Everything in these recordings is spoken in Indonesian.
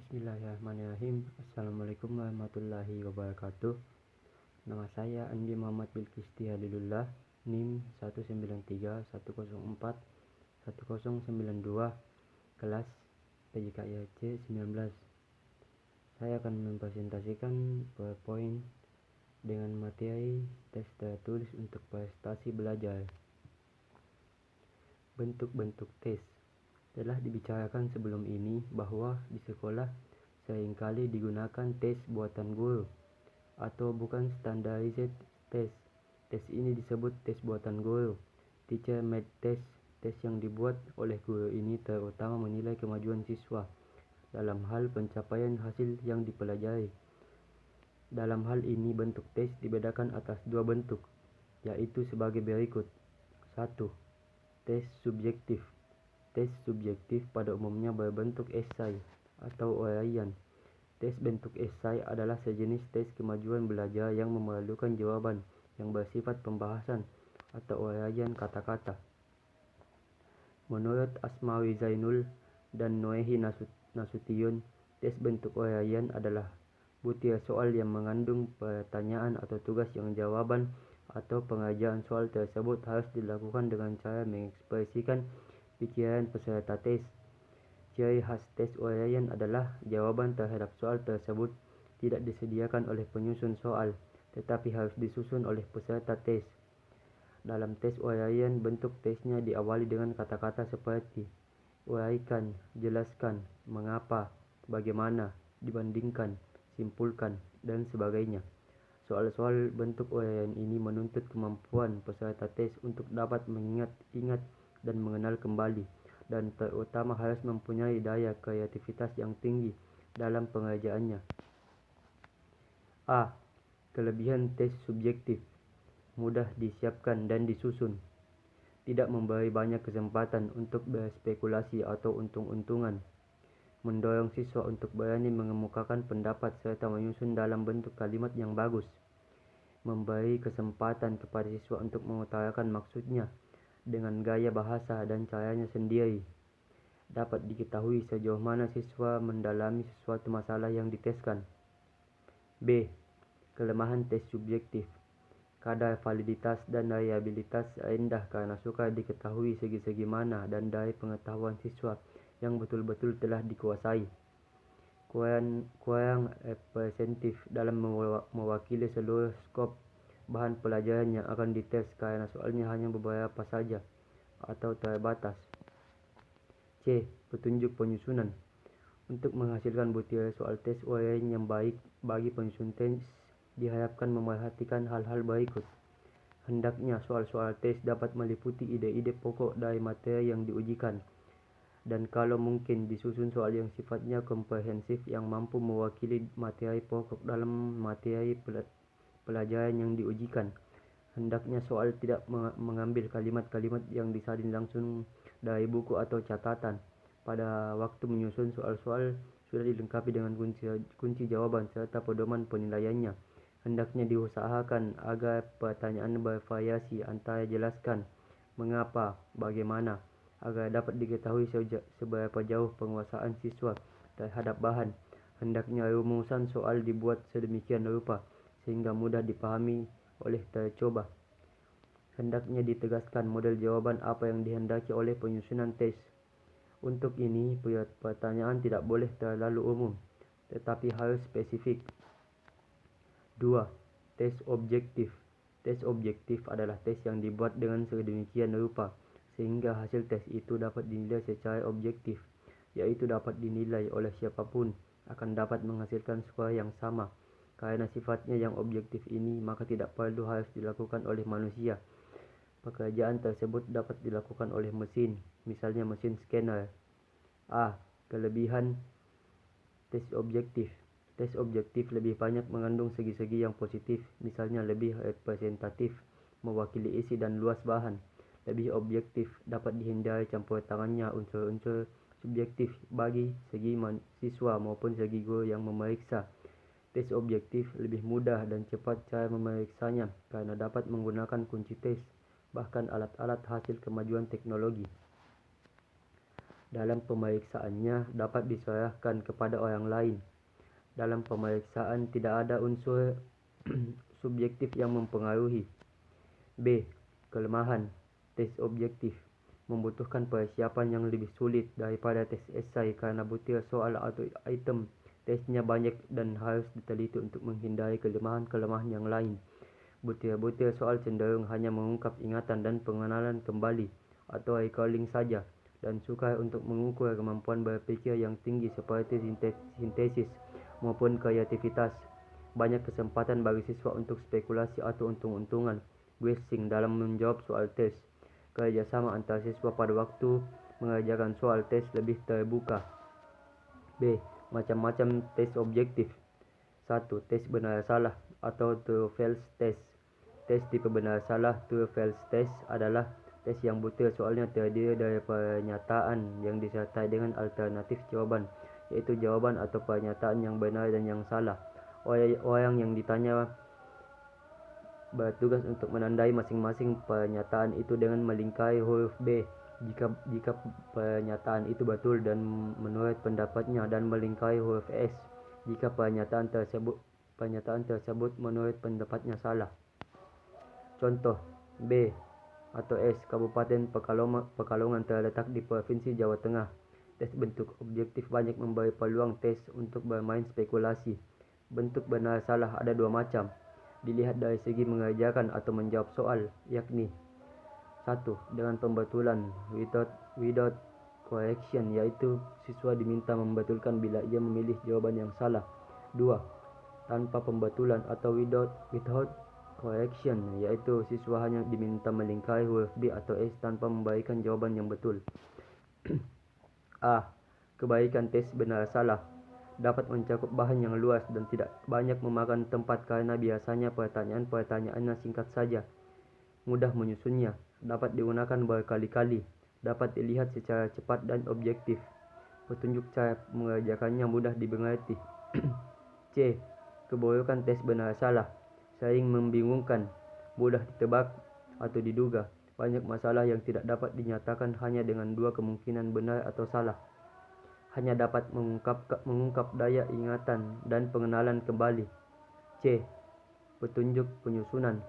Bismillahirrahmanirrahim. Assalamualaikum warahmatullahi wabarakatuh. Nama saya Andi Muhammad Bilkisti Halilullah, NIM 193.104.1092, kelas PJKIAC 19. Saya akan mempresentasikan PowerPoint dengan materi tes tertulis untuk prestasi belajar. Bentuk-bentuk tes. Telah dibicarakan sebelum ini bahwa di sekolah seringkali digunakan tes buatan guru atau bukan standardized test. Tes ini disebut tes buatan guru. Teacher made test. Tes yang dibuat oleh guru ini terutama menilai kemajuan siswa dalam hal pencapaian hasil yang dipelajari. Dalam hal ini bentuk tes dibedakan atas dua bentuk, yaitu sebagai berikut. 1. Tes subjektif. Tes subjektif pada umumnya berbentuk esai atau uraian. Tes bentuk esai adalah sejenis tes kemajuan belajar yang memerlukan jawaban yang bersifat pembahasan atau uraian kata-kata. Menurut Asmawi Zainul dan Noehi Nasution, tes bentuk uraian adalah butir soal yang mengandung pertanyaan atau tugas yang jawaban atau pengerjaan soal tersebut harus dilakukan dengan cara mengekspresikan pikiran peserta tes. Ciri khas tes uraian adalah jawaban terhadap soal tersebut tidak disediakan oleh penyusun soal, tetapi harus disusun oleh peserta tes. Dalam tes uraian, bentuk tesnya diawali dengan kata-kata seperti uraikan, jelaskan, mengapa, bagaimana, dibandingkan, simpulkan, dan sebagainya. Soal-soal bentuk uraian ini menuntut kemampuan peserta tes untuk dapat mengingat dan mengenal kembali, dan terutama harus mempunyai daya kreativitas yang tinggi dalam pengerjaannya. A. Kelebihan tes subjektif. Mudah disiapkan dan disusun. Tidak memberi banyak kesempatan untuk berspekulasi atau untung-untungan. Mendorong siswa untuk berani mengemukakan pendapat serta menyusun dalam bentuk kalimat yang bagus. Memberi kesempatan kepada siswa untuk mengutarakan maksudnya dengan gaya bahasa dan caranya sendiri. Dapat diketahui sejauh mana siswa mendalami sesuatu masalah yang diteskan. B. Kelemahan tes subjektif. Kadar validitas dan reliabilitas rendah karena sukar diketahui segi-segi mana dan dari pengetahuan siswa yang betul-betul telah dikuasai. Kurang representatif dalam mewakili seluruh skop bahan pelajaran yang akan dites karena soalnya hanya beberapa saja atau terbatas. C. Petunjuk penyusunan. Untuk menghasilkan butir soal tes uraian yang baik bagi penyusun tes, diharapkan memerhatikan hal-hal berikut. Hendaknya soal-soal tes dapat meliputi ide-ide pokok dari materi yang diujikan, dan kalau mungkin disusun soal yang sifatnya komprehensif yang mampu mewakili materi pokok dalam materi pelajaran yang diujikan. Hendaknya soal tidak mengambil kalimat-kalimat yang disalin langsung dari buku atau catatan. Pada waktu menyusun soal-soal sudah dilengkapi dengan kunci jawaban serta pedoman penilaiannya. Hendaknya diusahakan agar pertanyaan bervariasi antara jelaskan, mengapa, bagaimana, agar dapat diketahui seberapa jauh penguasaan siswa terhadap bahan. Hendaknya rumusan soal dibuat sedemikian rupa sehingga mudah dipahami oleh tercoba. Hendaknya ditegaskan model jawaban apa yang dihendaki oleh penyusunan tes. Untuk ini, pertanyaan tidak boleh terlalu umum, tetapi harus spesifik. 2. Tes objektif. Tes objektif adalah tes yang dibuat dengan sedemikian rupa sehingga hasil tes itu dapat dinilai secara objektif, yaitu dapat dinilai oleh siapapun akan dapat menghasilkan skor yang sama. Karena sifatnya yang objektif ini, maka tidak perlu harus dilakukan oleh manusia. Pekerjaan tersebut dapat dilakukan oleh mesin, misalnya mesin scanner. A. Kelebihan tes objektif. Tes objektif lebih banyak mengandung segi-segi yang positif, misalnya lebih representatif, mewakili isi dan luas bahan. Lebih objektif, dapat dihindari campur tangannya unsur-unsur subjektif bagi segi siswa maupun segi guru yang memeriksa. Tes objektif lebih mudah dan cepat cara memeriksanya karena dapat menggunakan kunci tes, bahkan alat-alat hasil kemajuan teknologi. Dalam pemeriksaannya dapat diserahkan kepada orang lain. Dalam pemeriksaan tidak ada unsur subjektif yang mempengaruhi. B. Kelemahan tes objektif membutuhkan persiapan yang lebih sulit daripada tes esai karena butir soal atau item tesnya banyak dan harus diteliti untuk menghindari kelemahan-kelemahan yang lain. Butir-butir soal cenderung hanya mengungkap ingatan dan pengenalan kembali atau recalling saja, dan sukar untuk mengukur kemampuan berpikir yang tinggi seperti sintesis maupun kreativitas. Banyak kesempatan bagi siswa untuk spekulasi atau untung-untungan guessing dalam menjawab soal tes. Kerjasama antar siswa pada waktu mengerjakan soal tes lebih terbuka. B. Macam-macam tes objektif. 1. Tes benar salah atau true false test. Tes tipe benar salah true false test adalah tes yang butir soalnya terdiri dari pernyataan yang disertai dengan alternatif jawaban, yaitu jawaban atau pernyataan yang benar dan yang salah. Orang yang ditanya bertugas untuk menandai masing-masing pernyataan itu dengan melingkari huruf B jika pernyataan itu betul dan menurut pendapatnya, dan melingkari huruf S jika pernyataan tersebut menurut pendapatnya salah. Contoh: B atau S. Kabupaten Pekalongan terletak di Provinsi Jawa Tengah. Tes bentuk objektif banyak memberi peluang tes untuk bermain spekulasi. Bentuk benar salah ada dua macam, dilihat dari segi mengerjakan atau menjawab soal, yakni 1. Dengan pembetulan without correction, yaitu siswa diminta membetulkan bila ia memilih jawaban yang salah. 2. Tanpa pembetulan atau without correction, yaitu siswa hanya diminta melingkari huruf B atau S tanpa memberikan jawaban yang betul. A. Kebaikan tes benar salah dapat mencakup bahan yang luas dan tidak banyak memakan tempat karena biasanya pertanyaannya singkat saja, mudah menyusunnya, dapat digunakan berkali-kali, dapat dilihat secara cepat dan objektif. Petunjuk cara mengerjakannya mudah dimengerti. C. Keburukan tes benar salah sering membingungkan, mudah ditebak atau diduga. Banyak masalah yang tidak dapat dinyatakan hanya dengan dua kemungkinan benar atau salah. Hanya dapat mengungkap daya ingatan dan pengenalan kembali. C. Petunjuk penyusunan.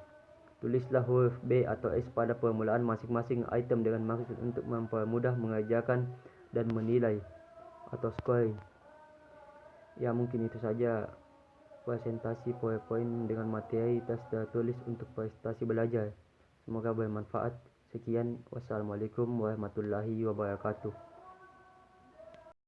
Tulislah huruf B atau S pada permulaan masing-masing item dengan maksud untuk mempermudah mengerjakan dan menilai atau scoring. Ya, mungkin itu saja presentasi PowerPoint dengan materi tes tertulis untuk prestasi belajar. Semoga bermanfaat. Sekian, wassalamualaikum warahmatullahi wabarakatuh.